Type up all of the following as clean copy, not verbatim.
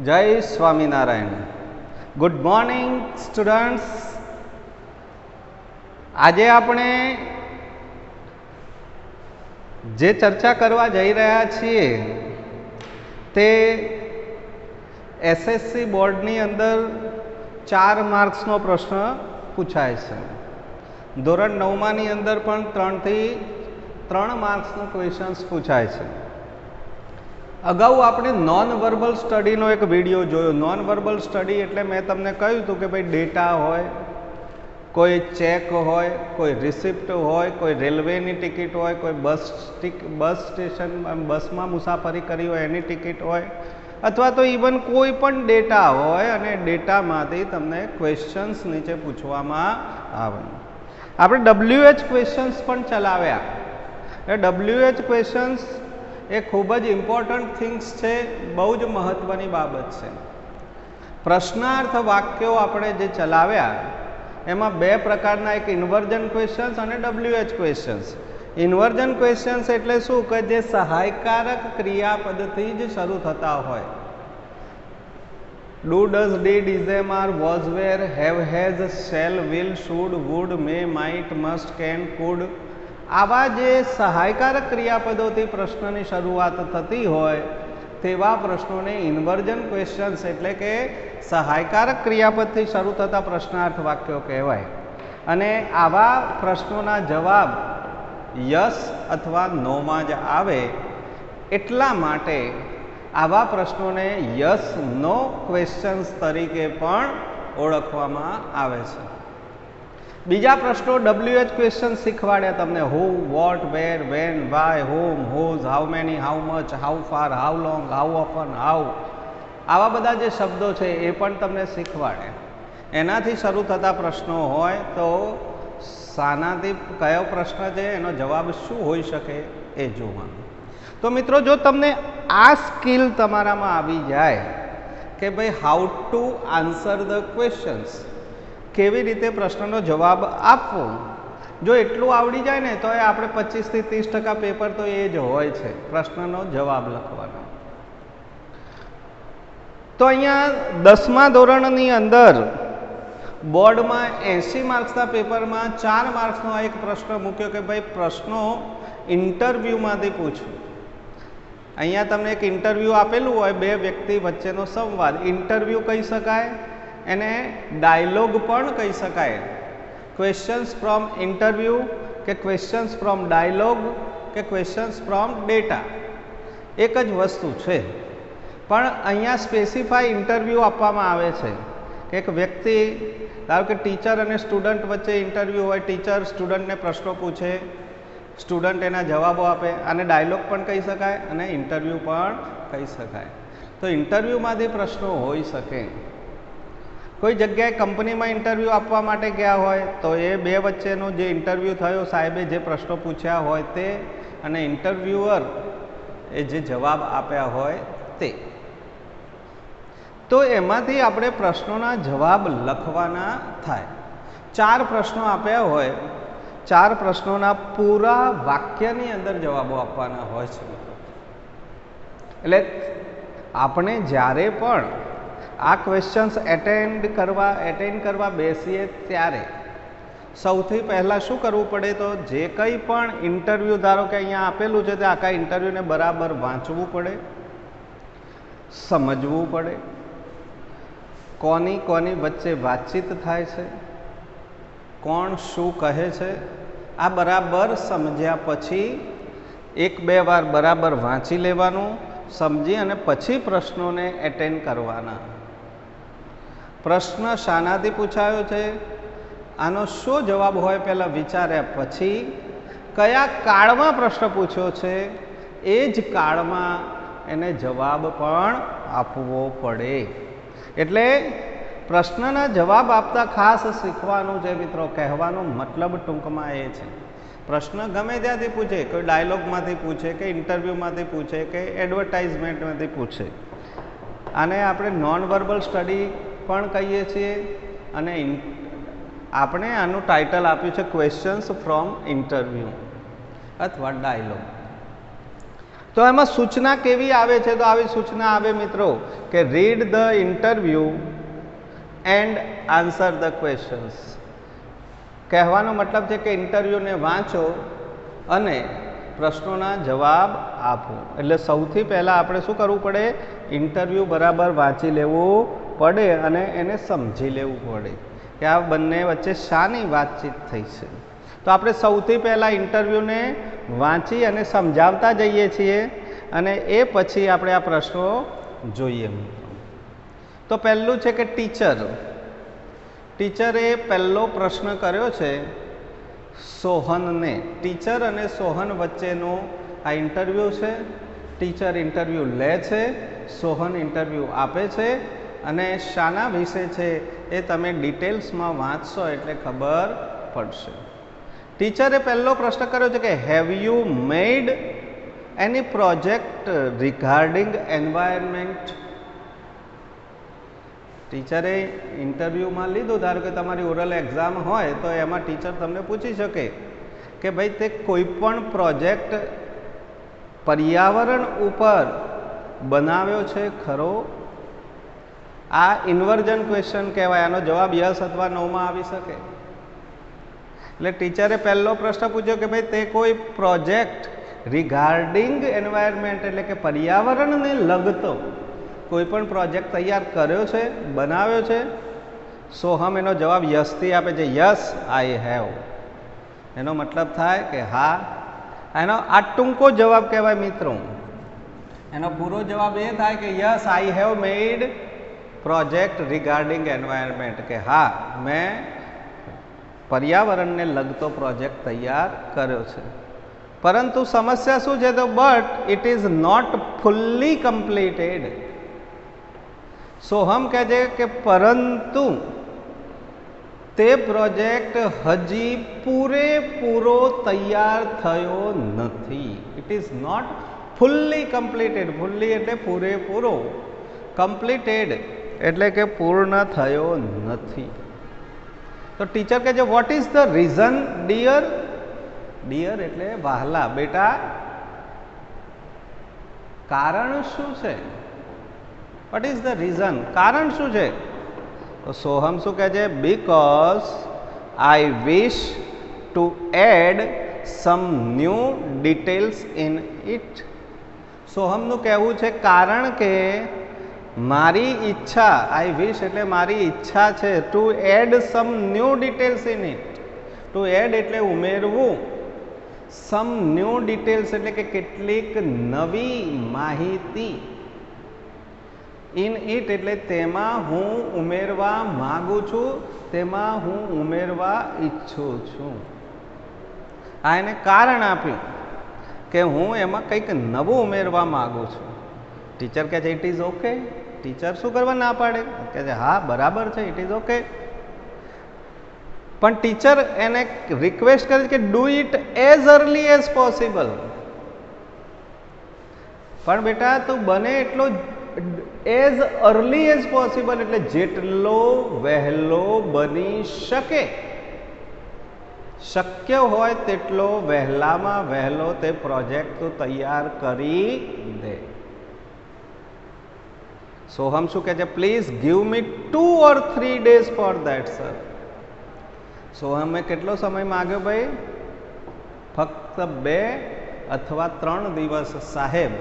જય Swaminarayan. Good morning students. આજે આપણે જે ચર્ચા કરવા જઈ રહ્યા છીએ તે એસએસસી બોર્ડની અંદર 4 માર્ક્સનો પ્રશ્ન પૂછાય છે. ધોરણ 9માની અંદર પણ 3 થી 3 માર્ક્સનો ક્વેશ્ચન્સ પૂછાય છે. અગાઉ આપણે નોન વર્બલ સ્ટડીનો એક વિડીયો જોયો. નોન વર્બલ સ્ટડી એટલે મેં તમને કહ્યું હતું કે ભાઈ ડેટા હોય, કોઈ ચેક હોય, કોઈ રિસિપ્ટ હોય, કોઈ રેલવેની ટિકિટ હોય, કોઈ બસ સ્ટેશન બસમાં મુસાફરી કરી હોય એની ટિકિટ હોય, અથવા તો ઇવન કોઈ પણ ડેટા હોય અને ડેટામાંથી તમને ક્વેશ્ચન્સ નીચે પૂછવામાં આવે. આપણે WH ક્વેશ્ચન્સ પણ ચલાવ્યા. એ WH ક્વેશ્ચન્સ એ ખૂબ જ ઇમ્પોર્ટન્ટ થિંગ્સ છે, બહુ જ મહત્ત્વની બાબત છે. પ્રશ્નાર્થ વાક્યો આપણે જે ચલાવ્યા એમાં 2 પ્રકારના, એક ઇન્વર્જન ક્વેશ્ચન્સ અને WH ક્વેશ્ચન્સ. ઇન્વર્જન ક્વેશ્ચન્સ એટલે શું કે જે સહાયકારક ક્રિયાપદથી જ શરૂ થતા હોય. Do, does, did, is, am, are, was, were, have, has, shall, will, should, would, may, might, must, can, could, આવા જે સહાયકારક ક્રિયાપદોથી પ્રશ્નની શરૂઆત થતી હોય તેવા પ્રશ્નોને ઇન્વર્જન ક્વેશ્ચન્સ એટલે કે સહાયકારક ક્રિયાપદથી શરૂ થતા પ્રશ્નાર્થ વાક્યો કહેવાય. અને આવા પ્રશ્નોના જવાબ યસ અથવા નોમાં જ આવે, એટલા માટે આવા પ્રશ્નોને યસ નો ક્વેશ્ચન્સ તરીકે પણ ઓળખવામાં આવે છે. બીજા પ્રશ્નો WH ક્વેશ્ચન શીખવાડ્યા તમને. Who, what, where, when, why, whom, whose, how many, how much, how far, how long, how often, how, આવા બધા જે શબ્દો છે એ પણ તમને શીખવાડે. એનાથી શરૂ થતા પ્રશ્નો હોય તો શાનાથી કયો પ્રશ્ન છે એનો જવાબ શું હોઈ શકે એ જોવાનું. તો મિત્રો, જો તમને આ સ્કિલ તમારામાં આવી જાય કે ભાઈ how to answer the questions, કેવી રીતે પ્રશ્નનો જવાબ આપવો, જો એટલું આવડી જાય ને તો એ આપણે 25 થી 30% પેપર તો એ જ હોય છે, પ્રશ્નનો જવાબ લખવાનો. તો અહીંયા 10મા ધોરણની અંદર બોર્ડમાં 80 માર્ક્સના પેપરમાં 4 માર્ક્સનો એક પ્રશ્ન મૂક્યો કે ભાઈ પ્રશ્નો ઇન્ટરવ્યૂમાંથી પૂછો. અહીંયા તમને એક ઇન્ટરવ્યૂ આપેલું હોય, 2 વ્યક્તિ વચ્ચેનો સંવાદ. ઇન્ટરવ્યૂ કહી શકાય, એને ડાયલોગ પણ કહી શકાય. ક્વેશ્ચન્સ ફ્રોમ ઇન્ટરવ્યૂ કે ક્વેશ્ચન્સ ફ્રોમ ડાયલોગ કે ક્વેશ્ચન્સ ફ્રોમ ડેટા એક જ વસ્તુ છે, પણ અહીંયા સ્પેસિફાઈ ઇન્ટરવ્યૂ આપવામાં આવે છે કે એક વ્યક્તિ, ધારો કે ટીચર અને સ્ટુડન્ટ વચ્ચે ઇન્ટરવ્યૂ હોય, ટીચર સ્ટુડન્ટને પ્રશ્નો પૂછે, સ્ટુડન્ટ એના જવાબો આપે. આને ડાયલોગ પણ કહી શકાય અને ઇન્ટરવ્યૂ પણ કહી શકાય. તો ઇન્ટરવ્યૂમાંથી પ્રશ્નો હોઈ શકે. કોઈ જગ્યાએ કંપનીમાં ઇન્ટરવ્યૂ આપવા માટે ગયા હોય તો એ 2 વચ્ચેનો જે ઇન્ટરવ્યૂ થયો, સાહેબે જે પ્રશ્નો પૂછ્યા હોય તે અને ઇન્ટરવ્યુઅર એ જે જવાબ આપ્યા હોય તે. તો એમાંથી આપણે પ્રશ્નોના જવાબ લખવાના થાય. 4 પ્રશ્નો આપ્યા હોય, 4 પ્રશ્નોના પૂરા વાક્યની અંદર જવાબો આપવાના હોય છે. એટલે આપણે જ્યારે પણ આ ક્વેશ્ચન્સ એટેન્ડ કરવા બેસીએ ત્યારે સૌથી પહેલાં શું કરવું પડે, તો જે કંઈ પણ ઇન્ટરવ્યૂ, ધારો કે અહીંયા આપેલું છે તે આખા ઇન્ટરવ્યૂને બરાબર વાંચવું પડે, સમજવું પડે, કોની વચ્ચે વાતચીત થાય છે, કોણ શું કહે છે, આ બરાબર સમજ્યા પછી 1-2 વાર બરાબર વાંચી લેવાનું, સમજી અને પછી પ્રશ્નોને એટેન્ડ કરવાના. પ્રશ્ન શાનાથી પૂછાયો છે, આનો શું જવાબ હોય પહેલાં વિચાર્યા પછી કયા કાળમાં પ્રશ્ન પૂછ્યો છે એ જ કાળમાં એને જવાબ પણ આપવો પડે. એટલે પ્રશ્નના જવાબ આપતા ખાસ શીખવાનું છે મિત્રો. કહેવાનો મતલબ ટૂંકમાં એ છે, પ્રશ્ન ગમે ત્યાંથી પૂછે, કોઈ ડાયલોગમાંથી પૂછે કે ઇન્ટરવ્યૂમાંથી પૂછે કે એડવર્ટાઇઝમેન્ટમાંથી પૂછે, આને આપણે નોન વર્બલ સ્ટડી પણ કહીએ છીએ. અને આપણે આનું ટાઇટલ આપ્યું છે ક્વેશ્ચન્સ ફ્રોમ ઇન્ટરવ્યૂ અથવા ડાયલોગ. તો એમાં સૂચના કેવી આવે છે? તો આવી સૂચના આવે મિત્રો કે read the interview and answer the questions. કહેવાનો મતલબ છે કે ઇન્ટરવ્યૂને વાંચો અને પ્રશ્નોના જવાબ આપો. એટલે સૌથી પહેલાં આપણે શું કરવું પડે? ઇન્ટરવ્યૂ બરાબર વાંચી લેવું પડે અને એને સમજી લેવું પડે કે આ બંને વચ્ચે શાની વાતચીત થઈ છે. તો આપણે સૌથી પહેલાં ઇન્ટરવ્યૂને વાંચી અને સમજાવતા જઈએ છીએ અને એ પછી આપણે આ પ્રશ્નો જોઈએ. તો પહેલું છે કે ટીચરે પહેલો પ્રશ્ન કર્યો છે સોહનને. ટીચર અને સોહન વચ્ચેનો આ ઇન્ટરવ્યૂ છે. ટીચર ઇન્ટરવ્યૂ લે છે, સોહન ઇન્ટરવ્યૂ આપે છે અને શાના વિશે છે એ તમે ડિટેલ્સમાં વાંચશો એટલે ખબર પડશે. ટીચરે પહેલો પ્રશ્ન કર્યો છે કે have you made any project regarding environment. ટીચરે ઇન્ટરવ્યૂમાં લીધું, ધારો કે તમારી ઓરલ એક્ઝામ હોય તો એમાં ટીચર તમને પૂછી શકે કે ભાઈ તે કોઈ પણ પ્રોજેક્ટ પર્યાવરણ ઉપર બનાવ્યો છે ખરો? આ ઇન્વર્જન ક્વેશ્ચન કહેવાય. આનો જવાબ યસ અથવા નોમાં આવી શકે. એટલે ટીચરે પહેલો પ્રશ્ન પૂછ્યો કે ભાઈ તે કોઈ પ્રોજેક્ટ રિગાર્ડિંગ એન્વાયરમેન્ટ એટલે કે પર્યાવરણને લગતો કોઈ પણ પ્રોજેક્ટ તૈયાર કર્યો છે, બનાવ્યો છે? સોહમ એનો જવાબ યસથી આપે છે. Yes I have. એનો મતલબ થાય કે હા. એનો આ ટૂંકો જવાબ કહેવાય મિત્રો. એનો પૂરો જવાબ એ થાય કે yes I have made project regarding environment, કે હા મેં પર્યાવરણને લગતો પ્રોજેક્ટ તૈયાર કર્યો છે. પરંતુ સમસ્યા શું છે? તો but it is not fully completed. સોહમ કહે છે કે પરંતુ તે પ્રોજેક્ટ હજી પૂરેપૂરો તૈયાર થયો નથી. It is not fully completed. Fully એટલે પૂરેપૂરો, કમ્પ્લીટેડ એટલે કે પૂર્ણ થયો નથી. તો ટીચર કહે છે what is the reason dear? Dear એટલે વહાલા, બેટા કારણ શું છે? What is the reason? કારણ શું છે? તો સોહમ શું કહે છે? Because I wish to add some new details in it. સોહમનું કહેવું છે કારણ કે મારી ઈચ્છા, આઈ વિશ એટલે મારી ઈચ્છા છે, to add some new details in it. To add એટલે ઉમેરવું, સમ ન્યૂ ડિટેલ્સ એટલે કે કેટલીક નવી માહિતી, ઇન ઇટ એટલે તેમાં હું ઉમેરવા માગું છું, તેમાં હું ઉમેરવા ઈચ્છું છું. આ એને કારણ આપ્યું કે હું એમાં કંઈક નવું ઉમેરવા માગું છું. ટીચર કહે છે ઇટ ઇઝ ઓકે. ટીચર શું કરવા ના પાડે? કહે છે હા બરાબર છે, ઇટ ઇઝ ઓકે. પણ ટીચર એને રિક્વેસ્ટ કરે છે કે do it as early as possible. પણ બેટા તું બને એટલો એઝ અર્લી એઝ પોસિબલ એટલે જેટલો વહેલો બની શકે, શક્ય હોય તેટલો વહેલામાં વહેલો તે પ્રોજેક્ટ તું તૈયાર કરી દે. સોહમ શું કહે છે? Please give me 2 or 3 days for that sir. સોહમે કેટલો સમય માગ્યો ભાઈ? ફક્ત 2 અથવા 3 દિવસ સાહેબ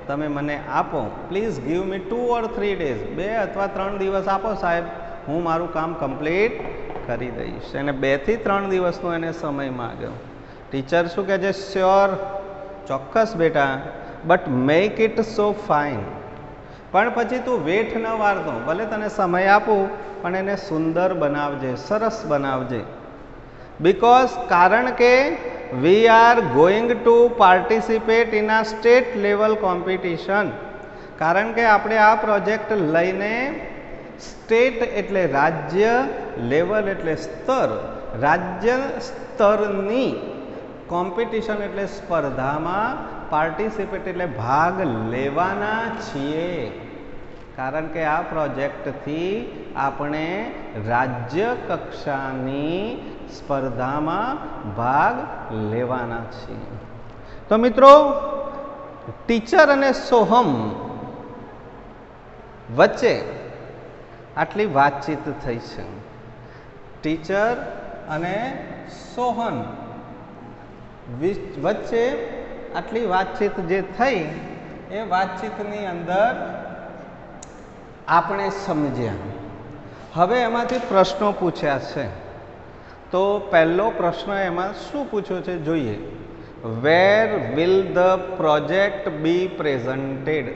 તમે મને આપો. Please give me 2 or 3 days. 2 અથવા 3 દિવસ આપો સાહેબ, હું મારું કામ કમ્પ્લીટ કરી દઈશ. એને 2 થી 3 દિવસનો એને સમય માગ્યો. ટીચર શું કહે છે? શ્યોર, ચોક્કસ બેટા, but make it so fine. પણ પછી તું વેઠ ન વાળતો, ભલે તને સમય આપું પણ એને સુંદર બનાવજે, સરસ બનાવજે. બીકોઝ કારણ કે we are going two participate in આ સ્ટેટ લેવલ કોમ્પિટિશન. કારણ કે આપણે આ પ્રોજેક્ટ લઈને સ્ટેટ એટલે રાજ્ય, લેવલ એટલે સ્તર, રાજ્ય સ્તરની કોમ્પિટિશન એટલે સ્પર્ધામાં પાર્ટિસિપેટ એટલે ભાગ લેવાના છીએ. કારણ કે આ પ્રોજેક્ટથી આપણે રાજ્ય કક્ષાની સ્પર્ધામાં ભાગ લેવાના છીએ. તો મિત્રો ટીચર અને સોહમ વચ્ચે આટલી વાતચીત થઈ છે. ટીચર અને સોહન વચ્ચે આટલી વાતચીત જે થઈ એ વાતચીતની અંદર આપણે સમજ્યા. હવે એમાંથી પ્રશ્નો પૂછ્યા છે. તો પહેલો પ્રશ્ન એમાં શું પૂછ્યો છે જોઈએ. Where will the project be presented?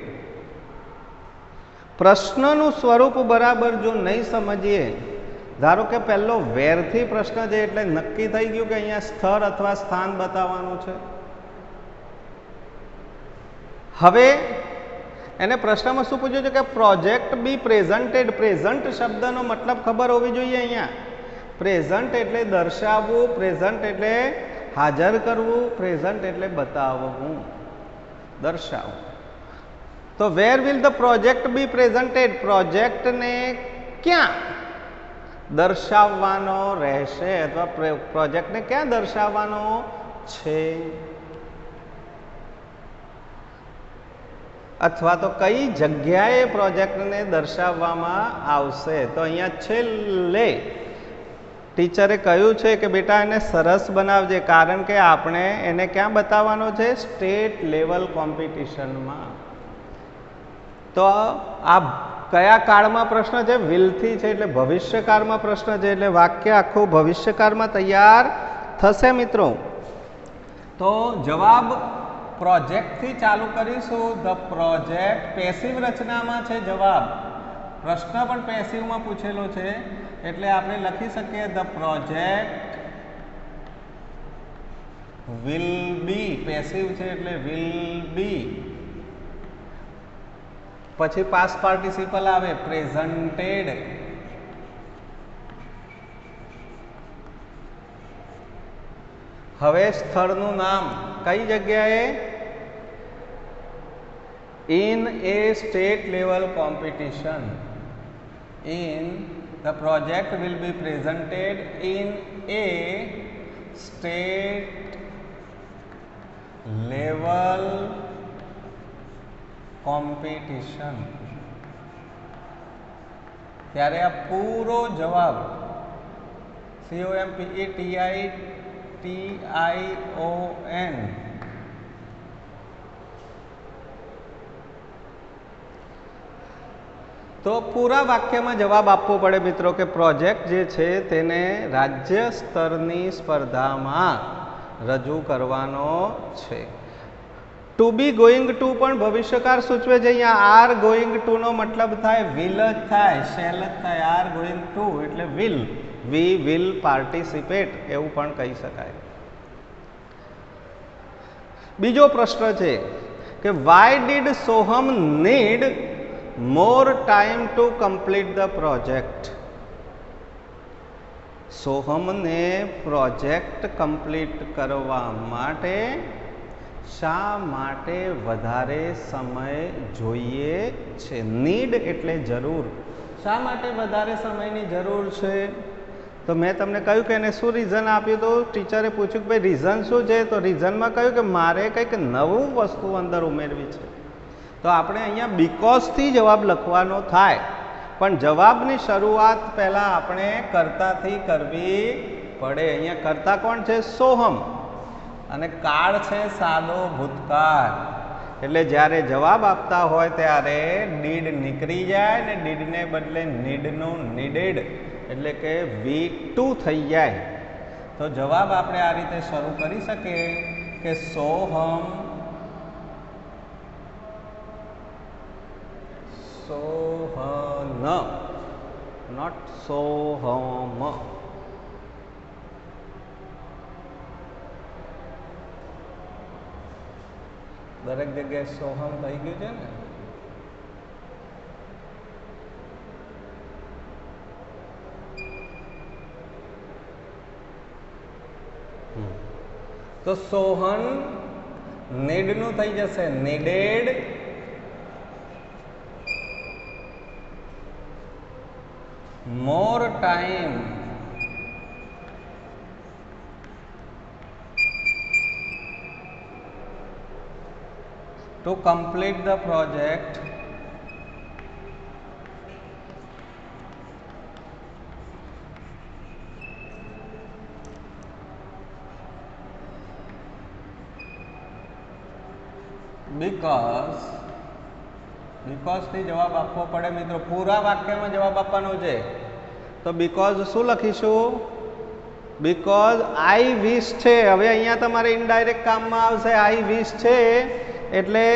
પ્રશ્નનું સ્વરૂપ બરાબર જો નહીં સમજીએ, ધારો કે પહેલો વેરથી પ્રશ્ન છે એટલે નક્કી થઈ ગયું કે અહીંયા સ્થળ અથવા સ્થાન બતાવવાનું છે. હવે એને પ્રશ્નમાં શું પૂછ્યું છે કે પ્રોજેક્ટ બી પ્રેઝન્ટેડ. પ્રેઝન્ટ શબ્દનો મતલબ ખબર હોવી જોઈએ. અહીંયા પ્રેઝન્ટ એટલે દર્શાવવું, પ્રેઝન્ટ એટલે હાજર કરવું, પ્રેઝન્ટ એટલે બતાવવું, દર્શાવવું. તો where will the project be presented? પ્રોજેક્ટને ક્યાં દર્શાવવાનો રહેશે અથવા પ્રોજેક્ટને ક્યાં દર્શાવવાનો છે, અથવા તો કઈ જગ્યાએ પ્રોજેક્ટને દર્શાવવામાં આવશે. તો અહીંયા છેલ્લે ટીચરે કહ્યું છે કે બેટા એને સરસ બનાવજે, કારણ કે આપણે એને ક્યાં બતાવવાનો છે? સ્ટેટ લેવલ કોમ્પિટિશનમાં. તો આ કયા કાળમાં પ્રશ્ન છે? વિલથી છે એટલે ભવિષ્યકાળમાં પ્રશ્ન છે, એટલે વાક્ય આખું ભવિષ્યકાળમાં તૈયાર થશે મિત્રો. તો જવાબ પ્રોજેક્ટથી ચાલુ કરીશું. ધ પ્રોજેક્ટ પેસિવ રચનામાં છે જવાબ. પ્રશ્ન પણ પેસિવમાં પૂછેલો છે એટલે આપણે લખી શકીએ the project will be. Passive છે એટલે વિલ બી. પછી પાસ્ટ પાર્ટિસિપલ આવે પ્રેઝન્ટેડ. હવે સ્થળનું નામ કઈ જગ્યાએ? In A state level competition. In the project will be presented in A state level competition. ત્યારે આ પૂરો જવાબ COMPETITION તો પૂરા વાક્યમાં જવાબ આપવો પડે મિત્રો કે પ્રોજેક્ટ જે છે તેને રાજ્ય સ્તરની સ્પર્ધામાં રજૂ કરવાનો છે. ટુ બી ગોઈંગ ટુ પણ ભવિષ્યકાળ સૂચવે છે. અહીંયા આર ગોઈંગ ટુ નો મતલબ થાય વિલ જ થાય, શેલ જ થાય. આર ગોઈંગ ટુ એટલે વિલ. વી વિલ પાર્ટિસિપેટ એવું પણ કહી શકાય. બીજો પ્રશ્ન છે કે why did Soham need more time to complete the project? સોહમને પ્રોજેક્ટ કમ્પ્લીટ કરવા માટે શા માટે વધારે સમય જોઈએ છે? નીડ એટલે જરૂર. શા માટે વધારે સમયની જરૂર છે? તો મેં તમને કહ્યું કે એને શું રીઝન આપ્યું? તો ટીચરે પૂછ્યું કે ભાઈ રીઝન શું છે? તો રીઝનમાં કહ્યું કે મારે કંઈક નવું વસ્તુ અંદર ઉમેરવી છે. તો આપણે અહીંયા બીકોઝથી જવાબ લખવાનો થાય, પણ જવાબની શરૂઆત પહેલાં આપણે કર્તાથી કરવી પડે. અહીંયા કર્તા કોણ છે? સોહમ. અને કાળ છે સાદો ભૂતકાળ. એટલે જ્યારે જવાબ આપતા હોય ત્યારે ડીડ નીકળી જાય ને ડીડને બદલે નીડનું નીડેડ એટલે કે V2 થઈ જાય. તો જવાબ આપણે આ રીતે શરૂ કરી શકીએ કે સોહમ સોહન, નોટ સોહમ. દરેક જગ્યાએ સોહમ થઈ ગયું છે ને. તો સોહન નીડનું થઈ જશે needed. More time to complete the project because થી જવાબ આપવો પડે મિત્રો. પૂરા વાક્યમાં જવાબ આપવાનો છે તો બીકોઝ શું લખીશું? બીકોઝ આઈ વિશ છે. હવે અહીંયા તમારે ઇનડાયરેક્ટ કામમાં આવશે. આઈ વિશ છે એટલે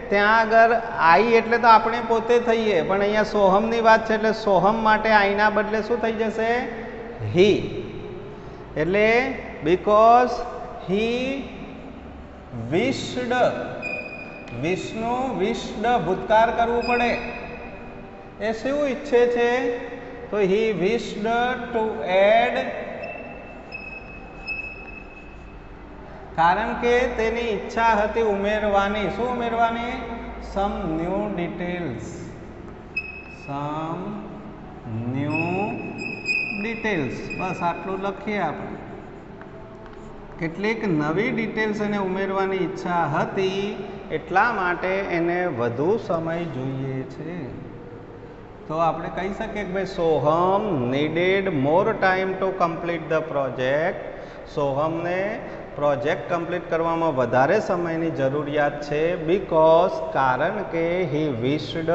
ત્યાં આગળ આઈ એટલે તો આપણે પોતે થઈએ, પણ અહીંયા સોહમની વાત છે એટલે સોહમ માટે આઈના બદલે શું થઈ જશે? હી. એટલે બીકોઝ હી વિશ્ડ, વિષ્ણુ વિશ્ડ ભૂતકાળ કરવું પડે. એ શું ઈચ્છે છે? તો હી વિશ્ડ ટુ એડ, કારણ કે તેની ઈચ્છા હતી ઉમેરવાની. શું ઉમેરવાની? સમ ન્યૂ ડિટેલ્સ. સમ ન્યૂ ડિટેલ્સ. બસ આટલું લખીએ આપણે. કેટલીક નવી ડિટેલ્સ એને ઉમેરવાની ઈચ્છા હતી, એટલા માટે એને વધુ સમય જોઈએ છે. તો આપણે કહી શકીએ કે ભાઈ Soham needed more time to complete the project. સોહમને પ્રોજેક્ટ કમ્પ્લીટ કરવામાં વધારે સમયની જરૂરિયાત છે. બીકોઝ કારણ કે હી વિશ્ડ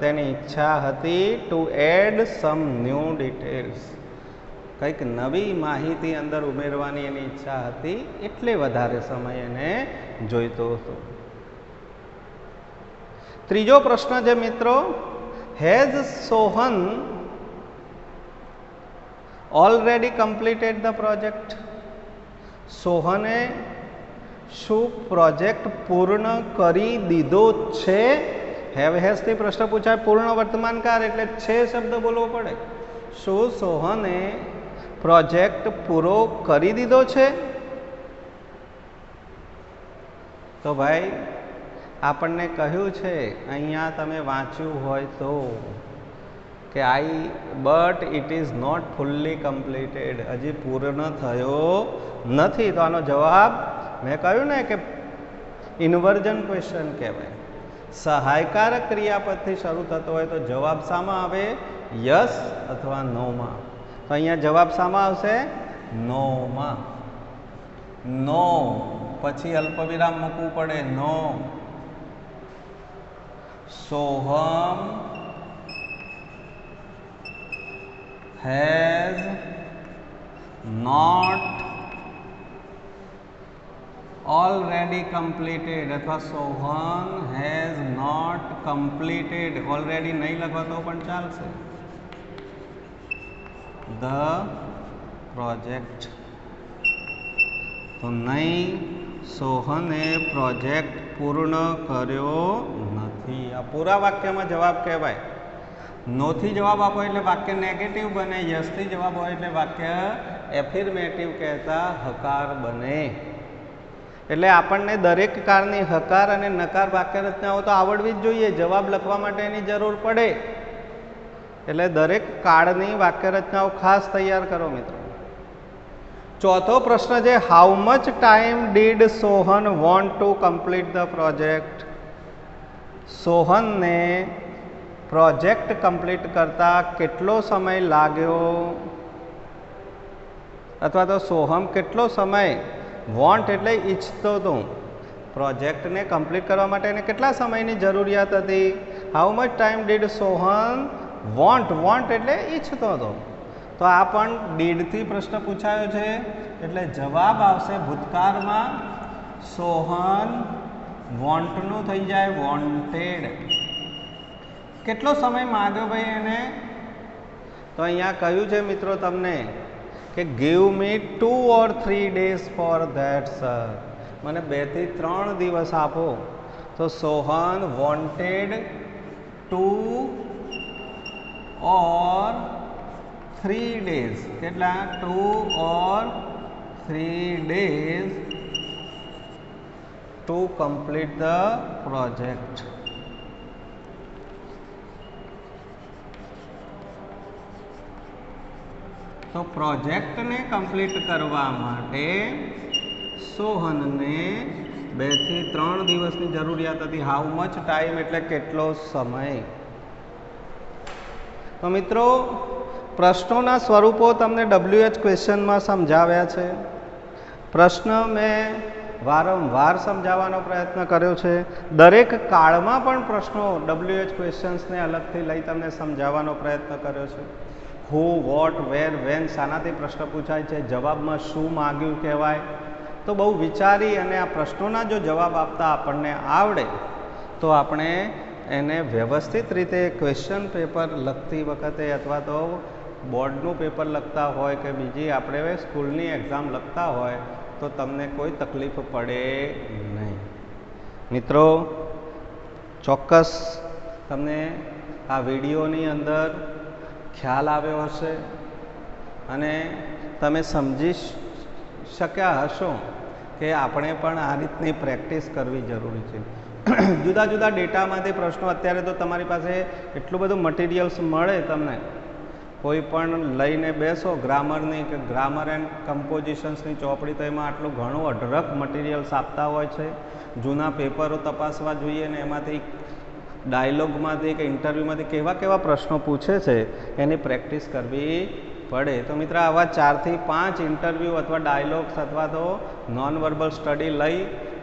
તેની ઈચ્છા હતી to add some new details, કંઈક નવી માહિતી અંદર ઉમેરવાની એની ઈચ્છા હતી, એટલે વધારે સમય એને જોઈતો હતો. ત્રીજો પ્રશ્ન છે મિત્રો, has Sohan already completed the project? સોહને શું પ્રોજેક્ટ પૂર્ણ કરી દીધો છે? હેઝથી પ્રશ્ન પૂછાય, પૂર્ણ વર્તમાનકાળ એટલે છે શબ્દ બોલવો પડે. શું સોહને પ્રોજેક્ટ પૂરો કરી દીધો છે? તો ભાઈ આપણને કહ્યું છે અહીંયા, તમે વાંચ્યું હોય તો, કે but it is not fully completed. હજી પૂર્ણ થયો નથી. તો આનો જવાબ મેં કહ્યું ને કે ઇન્વર્જન ક્વેશ્ચન કહેવાય. સહાયકારક ક્રિયાપદથી શરૂ થતો હોય તો જવાબ શામાં આવે? યસ અથવા નોમાં. તો અહીંયા જવાબ શામાં આવશે? નોમાં. નો પછી અલ્પવિરામ મૂકવું પડે. નો. Soham has not already completed અથવા Sohan has not completed. already નહીં લખો તો પણ ચાલશે. the project. તો નહીં, સોહને પ્રોજેક્ટ પૂર્ણ કર્યો નથી. આ પૂરા વાક્યમાં જવાબ કહેવાય. નોથી જવાબ આપો એટલે વાક્ય નેગેટિવ બને. યસથી જવાબ હોય એટલે વાક્ય એફિર્મેટિવ કહેતા હકાર બને. એટલે આપણને દરેક કાળની હકાર અને નકાર વાક્ય રચનાઓ તો આવડવી જ જોઈએ. જવાબ લખવા માટે એની જરૂર પડે. એટલે દરેક કાળની વાક્ય રચનાઓ ખાસ તૈયાર કરો મિત્રો. ચોથો પ્રશ્ન છે, how much time did Sohan want to complete the project? સોહનને પ્રોજેક્ટ કમ્પ્લીટ કરતા કેટલો સમય લાગ્યો? અથવા તો સોહમ કેટલો સમય, વોન્ટ એટલે ઈચ્છતો હતો, પ્રોજેક્ટને કમ્પ્લીટ કરવા માટે એને કેટલા સમયની જરૂરિયાત હતી? How much time did Sohan want, want એટલે ઈચ્છતો હતો. તો આ પણ ડીડથી પ્રશ્ન પૂછાયો છે એટલે જવાબ આવશે ભૂતકાળમાં. સોહન વોન્ટનું થઈ જાય વોન્ટેડ. કેટલો સમય માગ્યો ભાઈ એને? તો અહીંયા કહ્યું છે મિત્રો તમને કે give me 2 or 3 days for that sir. મને 2 થી 3 દિવસ આપો. તો સોહન વોન્ટેડ 2 or 3 days. કેટલા? 2 or 3 days to complete the project. તો પ્રોજેક્ટને કમ્પ્લીટ કરવા માટે સોહનને 2 થી 3 દિવસની જરૂરિયાત હતી. હાઉ મચ ટાઈમ એટલે કેટલો સમય. તો મિત્રો પ્રશ્નોના સ્વરૂપો તમને WH ક્વેશ્ચનમાં સમજાવ્યા છે. પ્રશ્ન મેં વારંવાર સમજાવવાનો પ્રયત્ન કર્યો છે. દરેક કાળમાં પણ પ્રશ્નો WH ક્વેશ્ચન્સને અલગથી લઈ તમને સમજાવવાનો પ્રયત્ન કર્યો છે. હુ, વોટ, વેર, વેન શાનાથી પ્રશ્ન પૂછાય છે, જવાબમાં શું માગ્યું કહેવાય. તો બહુ વિચારી અને આ પ્રશ્નોના જો જવાબ આપતા આપણને આવડે તો આપણે એને વ્યવસ્થિત રીતે ક્વેશ્ચન પેપર લખતી વખતે અથવા તો બોર્ડનું પેપર લખતા હોય કે બીજી આપણે સ્કૂલની એક્ઝામ લખતા હોય તો તમને કોઈ તકલીફ પડે નહીં. મિત્રો ચોક્કસ તમને આ વિડીયોની અંદર ખ્યાલ આવ્યો હશે અને તમે સમજી શક્યા હશો કે આપણે પણ આ રીતની પ્રેક્ટિસ કરવી જરૂરી છે. જુદા જુદા ડેટામાંથી પ્રશ્નો અત્યારે તો તમારી પાસે એટલું બધું મટીરિયલ્સ મળે તમને, કોઈ પણ લઈને બેસો ગ્રામરની કે ગ્રામર એન્ડ કમ્પોઝિશન્સની ચોપડી તો એમાં આટલું ઘણું અઢળક મટીરિયલ્સ આપતા હોય છે. જૂના પેપરો તપાસવા જોઈએ ને એમાંથી ડાયલોગમાંથી કે ઇન્ટરવ્યૂમાંથી કેવા કેવા પ્રશ્નો પૂછે છે એની પ્રેક્ટિસ કરવી પડે. તો મિત્ર આવા 4 થી 5 ઇન્ટરવ્યૂ અથવા ડાયલોગ્સ અથવા તો નોન વર્બલ સ્ટડી લઈ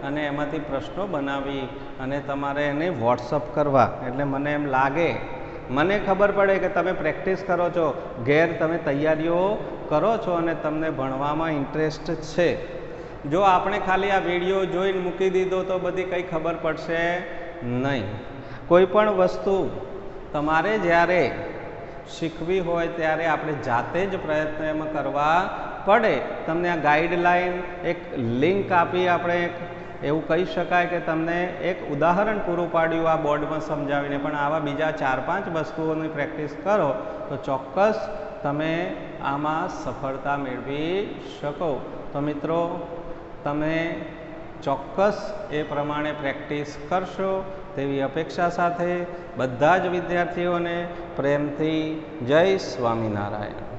અને એમાંથી પ્રશ્નો બનાવી અને તમારે એને વોટ્સઅપ કરવા. એટલે મને એમ લાગે, મને ખબર પડે કે તમે પ્રેક્ટિસ કરો છો, ઘેર તમે તૈયારીઓ કરો છો અને તમને ભણવામાં ઇન્ટરેસ્ટ છે. જો આપણે ખાલી આ વિડીયો જોઈને મૂકી દીધો તો બધી કંઈ ખબર પડશે નહીં. કોઈ પણ વસ્તુ તમારે જ્યારે શીખવી હોય ત્યારે આપણે જાતે જ પ્રયત્ન એમાં કરવા પડે. તમને આ ગાઈડલાઈન એક લિંક આપી, આપણે એવું કહી શકાય કે તમને એક ઉદાહરણ પૂરું પાડ્યું આ બોર્ડમાં સમજાવીને, પણ આવા બીજા 4-5 વસ્તુઓની પ્રેક્ટિસ કરો તો ચોક્કસ તમે આમાં સફળતા મેળવી શકો. તો મિત્રો તમે ચોક્કસ એ પ્રમાણે પ્રેક્ટિસ કરશો તેવી અપેક્ષા સાથે બધા જ વિદ્યાર્થીઓને પ્રેમથી જય સ્વામિનારાયણ.